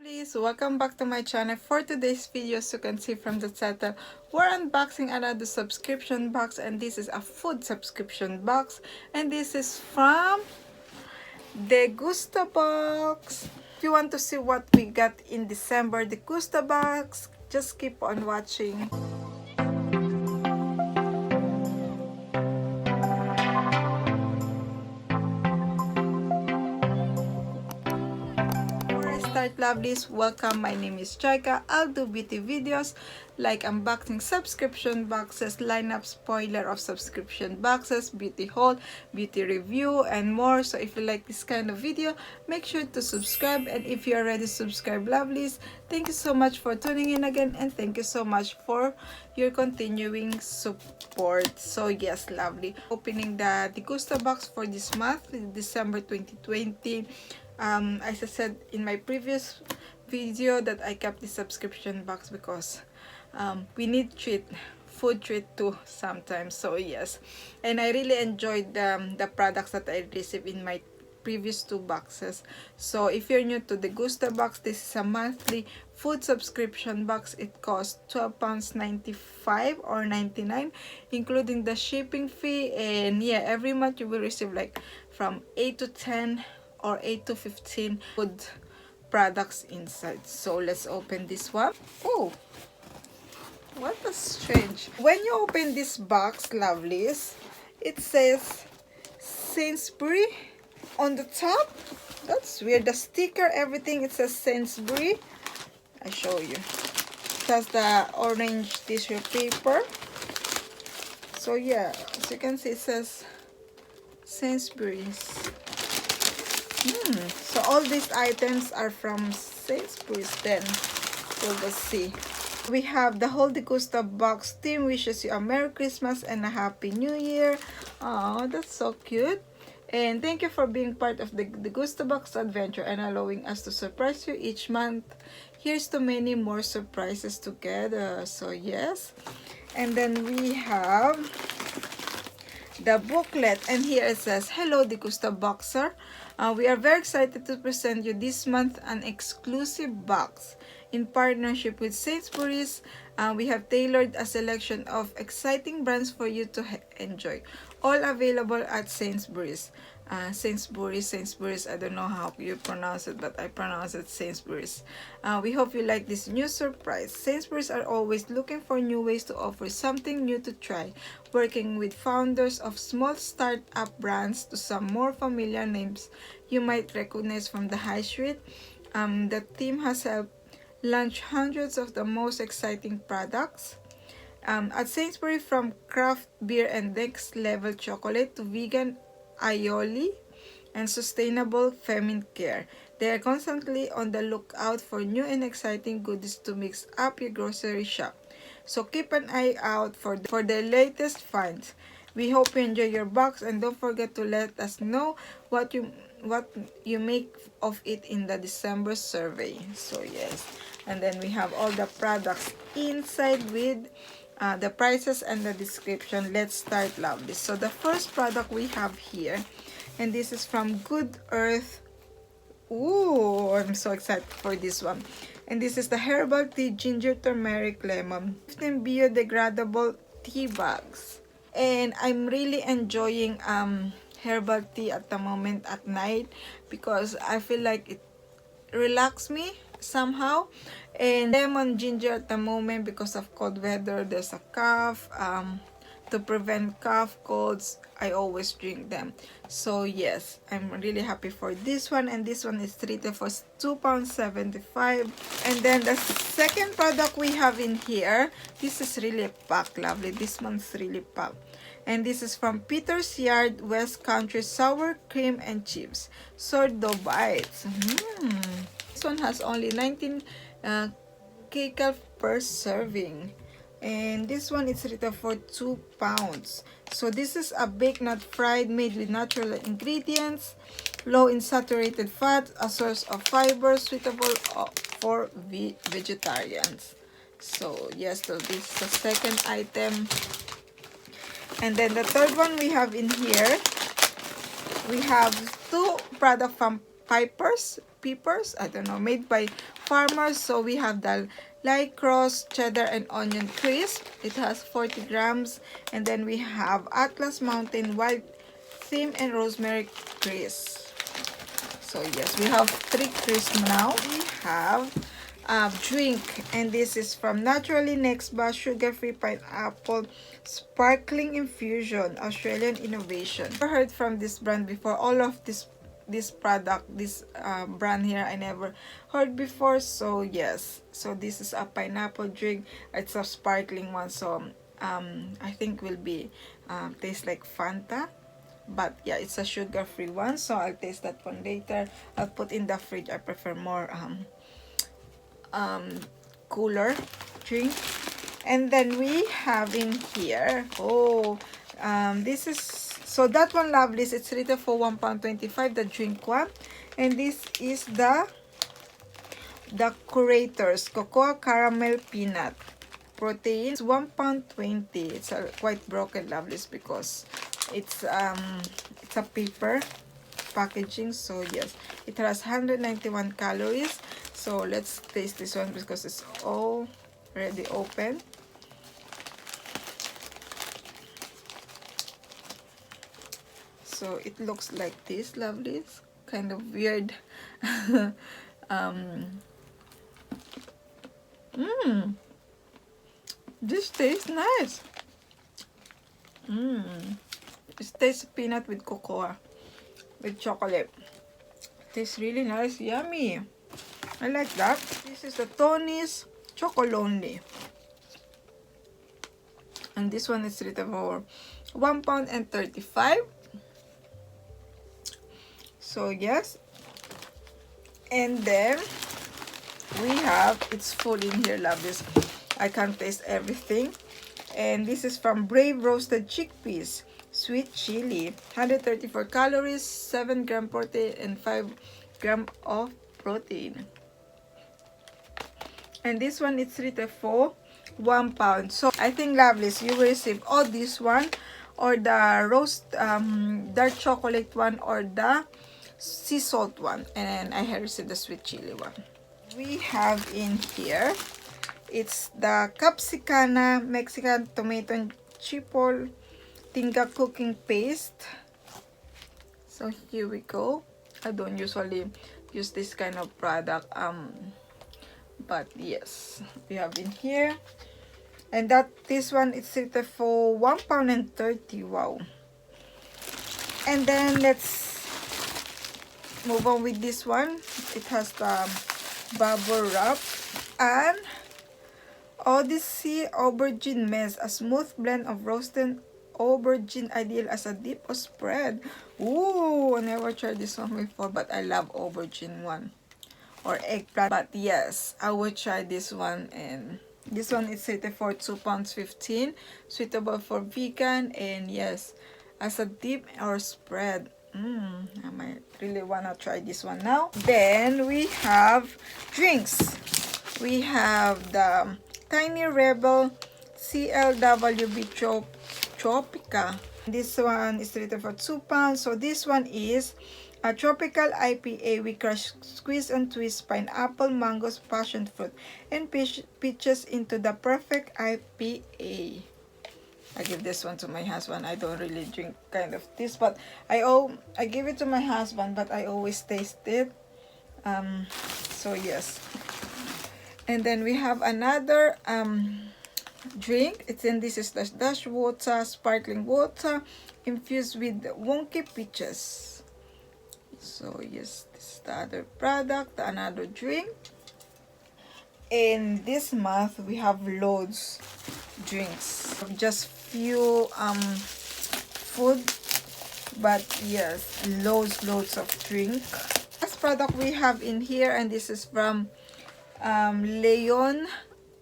Please welcome back to my channel. For today's video, as you can see from the title, we're unboxing another subscription box, and this is a food subscription box, and this is from Degustabox. If you want to see what we got in December Degustabox, just keep on watching. Lovelies, welcome. My name is Jayca. I'll do beauty videos like unboxing subscription boxes, lineup, spoiler of subscription boxes, beauty haul, beauty review, and more. So if you like this kind of video, make sure to subscribe. And if you are already subscribed, lovelies, thank you so much for tuning in again, and thank you so much for your continuing support. So yes, lovely, opening the Degustabox for this month, December 2020. As I said in my previous video, that I kept the subscription box because we need food treat too sometimes. So yes, and I really enjoyed the products that I received in my previous two boxes. So if you're new to the Degustabox, this is a monthly food subscription box. It costs £12.95 or 99, including the shipping fee. And yeah, every month you will receive like from 8 to 10 or 8 to 15 food products inside. So let's open this one. Oh, what a strange. When you open this box, lovelies, it says Sainsbury's on the top. That's weird. The sticker, everything, it says Sainsbury's. I show you. It has the orange tissue paper. So yeah, as you can see, it says Sainsbury's. So all these items are from Sainsbury's then. So let's see. We have the whole Degustabox team wishes you a Merry Christmas and a Happy New Year. Oh, that's so cute. And thank you for being part of the Degustabox adventure and allowing us to surprise you each month. Here's to many more surprises together. So yes. And then we have the booklet, and here it says, "Hello Degustaboxer. We are very excited to present you this month an exclusive box. In partnership with Sainsbury's, we have tailored a selection of exciting brands for you to enjoy. All available at Sainsbury's." Sainsbury's, I don't know how you pronounce it, but I pronounce it Sainsbury's. We hope you like this new surprise. Sainsbury's are always looking for new ways to offer something new to try, working with founders of small startup brands to some more familiar names you might recognize from the high street. The team has helped launch hundreds of the most exciting products at Sainsbury's, from craft beer and next level chocolate to vegan aioli and sustainable feminine care. They are constantly on the lookout for new and exciting goodies to mix up your grocery shop. So keep an eye out for the latest finds. We hope you enjoy your box, and don't forget to let us know what you make of it in the December survey. So yes, and then we have all the products inside with the prices and the description. Let's start, lovely. So the first product we have here, and this is from Good Earth. Ooh, I'm so excited for this one. And this is the herbal tea, ginger, turmeric, lemon, 15 biodegradable tea bags. And I'm really enjoying herbal tea at the moment at night, because I feel like it relaxes me somehow. And lemon, ginger at the moment because of cold weather. There's a cough. To prevent cough, colds, I always drink them. So yes, I'm really happy for this one. And this one is treated for £2.75. And then the second product we have in here, this is really packed, lovely. This one's really packed. And this is from Peter's Yard, West Country Sour Cream and Chips Sourdough Bites. This one has only 19 kcal per serving. And this one is retail for £2. So this is a baked not fried, made with natural ingredients, low in saturated fat, a source of fiber, suitable for vegetarians. So yes, so this is the second item. And then the third one we have in here, we have two products from peppers, I don't know, made by farmers. So we have the light cross, cheddar, and onion crisp. It has 40 grams. And then we have Atlas Mountain Wild Thyme and Rosemary crisp. So yes, we have 3 crisp now. We have drink, and this is from Naturally Next Bar Sugar-Free Pineapple Sparkling Infusion, Australian innovation. Never heard from this brand before. All of this product, this brand here, I never heard before. So yes, so this is a pineapple drink. It's a sparkling one, so I think will be taste like Fanta. But yeah, it's a sugar-free one, so I'll taste that one later. I'll put in the fridge. I prefer more cooler drink. And then we have in here, this is, so that one, Lovely's, it's rated for £1.25, the drink one. And this is the Curators Cocoa Caramel Peanut Protein. It's £1.20. It's quite broken, Lovely's, because it's a paper packaging. So yes, it has 191 calories. So let's taste this one because it's already open. So it looks like this, Lovely. It's kind of weird. This tastes nice. It tastes peanut with cocoa, with chocolate. It tastes really nice, yummy. I like that. This is the Tony's Chocolonely. And this one is rated for £1.35. So yes. And then we have, it's full in here, Lovelies. I can't taste everything. And this is from Brave Roasted Chickpeas Sweet Chili. 134 calories, 7 gram protein, and 5 gram of protein. And this one is rated for £1. So I think, Lovelies, you will receive all this one, or the roast dark chocolate one, or the sea salt one, and I have received the sweet chili one. We have in here, it's the Capsicana Mexican Tomato and Chipotle Tinga cooking paste. So here we go. I don't usually use this kind of product, but yes, we have in here. And this one is rated for £1.30. Wow. And then let's move on with this one. It has the bubble wrap and Odyssey Aubergine Mess, a smooth blend of roasted aubergine, ideal as a dip or spread. Ooh, I never tried this one before, but I love aubergine one, or eggplant. But yes, I will try this one. And this one is rated for £2.15, suitable for vegan, and yes, as a dip or spread. I might really wanna try this one now. Then we have drinks. We have the Tiny Rebel CLWB Tropica. This one is rated for £2. So this one is a tropical IPA with crush, squeeze and twist pineapple, mangoes, passion fruit, and peaches into the perfect IPA. I give this one to my husband. I don't really drink kind of this, but I give it to my husband, but I always taste it. So yes. And then we have another drink. This is the Dash Water, sparkling water infused with wonky peaches. So yes, this is the other product, another drink. In this month we have loads drinks, just few food, but yes, loads of drink. Last product we have in here, and this is from Leon,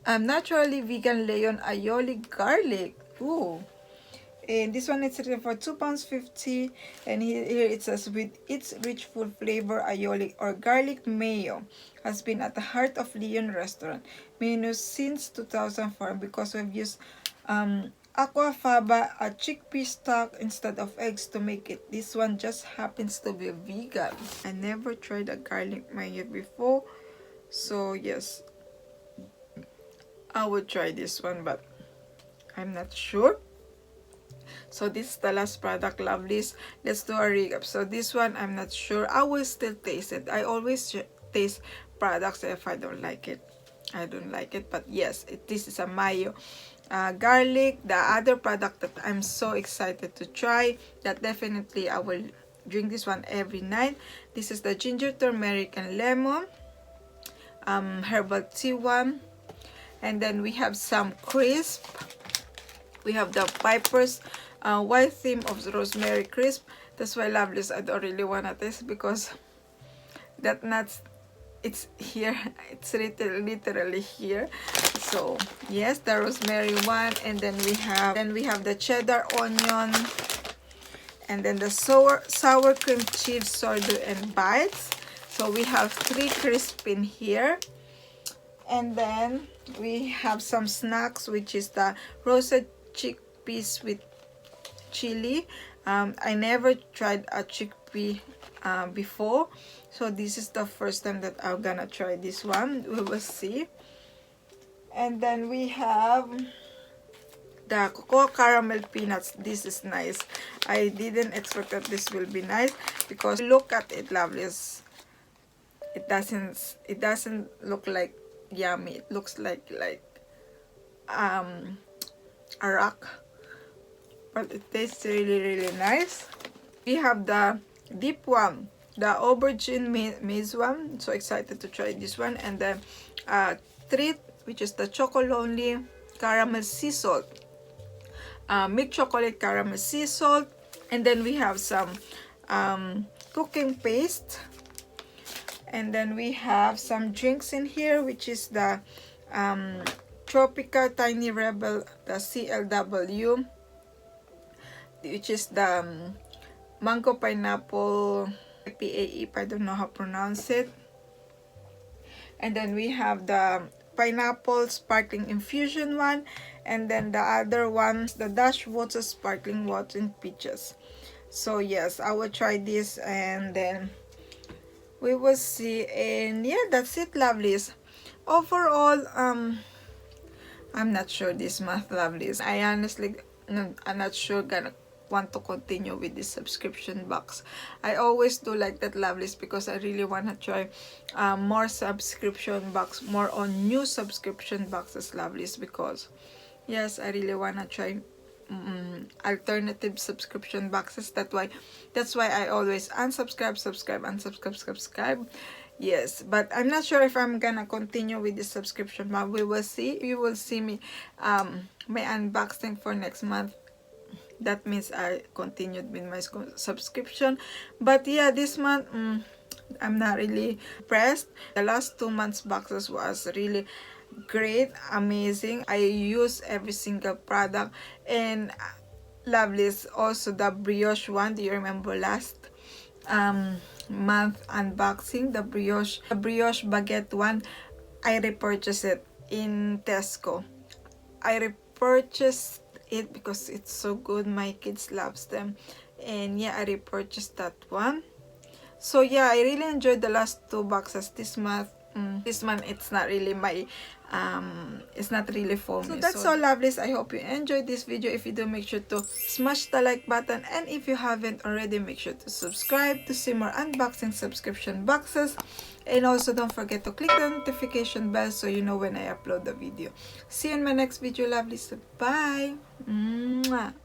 naturally vegan Leon aioli garlic. Ooh. And this one is rated for £2.50, and here it says, with its rich full flavor, aioli or garlic mayo has been at the heart of Leon restaurant menus since 2004, because we've used aquafaba a chickpea stock instead of eggs to make it. This one just happens to be vegan. I never tried a garlic mayo before, so yes, I would try this one, but I'm not sure. So this is the last product, lovelies. Let's do a recap. So this one, I'm not sure. I will still taste it. I always taste products. If I don't like it, I don't like it. But yes, this is a mayo garlic. The other product that I'm so excited to try, that definitely I will drink this one every night. This is the ginger, turmeric, and lemon herbal tea one. And then we have some crisp. We have the Piper's white theme of rosemary crisp. That's why, lovelies, I don't really want to taste, because that nuts, it's here, it's literally here. So yes, the rosemary one. And then we have the cheddar onion, and then the sour cream cheese sourdough and bites. So we have 3 crisp in here. And then we have some snacks, which is the roasted chickpeas with chili. I never tried a chickpea before, so this is the first time that I'm gonna try this one. We will see. And then we have the cocoa caramel peanuts. This is nice. I didn't expect that this will be nice, because look at it, lovelies. It doesn't look like yummy. It looks like a rock, but it tastes really nice. We have the deep one, the aubergine maize one. So excited to try this one. And the treat, which is the chocolonely caramel sea salt, milk chocolate caramel sea salt. And then we have some cooking paste. And then we have some drinks in here, which is the Tropica Tiny Rebel, the CLW, which is the mango pineapple PAE, I don't know how to pronounce it. And then we have the pineapple sparkling infusion one. And then the other one, the Dash Water sparkling water and peaches. So yes, I will try this, and then we will see. And yeah, that's it, lovelies. Overall, I'm not sure this month, lovelies. I honestly, I'm not sure gonna want to continue with this subscription box. I always do like that, lovelies, because I really want to try more subscription box, more on new subscription boxes, lovelies, because yes, I really want to try alternative subscription boxes. That's why I always unsubscribe, subscribe, unsubscribe, subscribe. Yes, but I'm not sure if I'm gonna continue with the subscription box. We will see. You will see me my unboxing for next month. That means I continued with my subscription. But yeah, this month I'm not really impressed. The last 2 months boxes was really great, amazing. I use every single product. And lovelies, also the brioche one. Do you remember last month unboxing, the brioche baguette one? I repurchased it in Tesco. I repurchased it because it's so good. My kids loves them, and yeah, I repurchased that one. So yeah, I really enjoyed the last 2 boxes this month. This month it's not really my it's not really for me. So that's all, lovelies. I hope you enjoyed this video. If you do, make sure to smash the like button, and if you haven't already, make sure to subscribe to see more unboxing subscription boxes. And also don't forget to click the notification bell so you know when I upload the video. See you in my next video, lovelies. Bye. Mwah.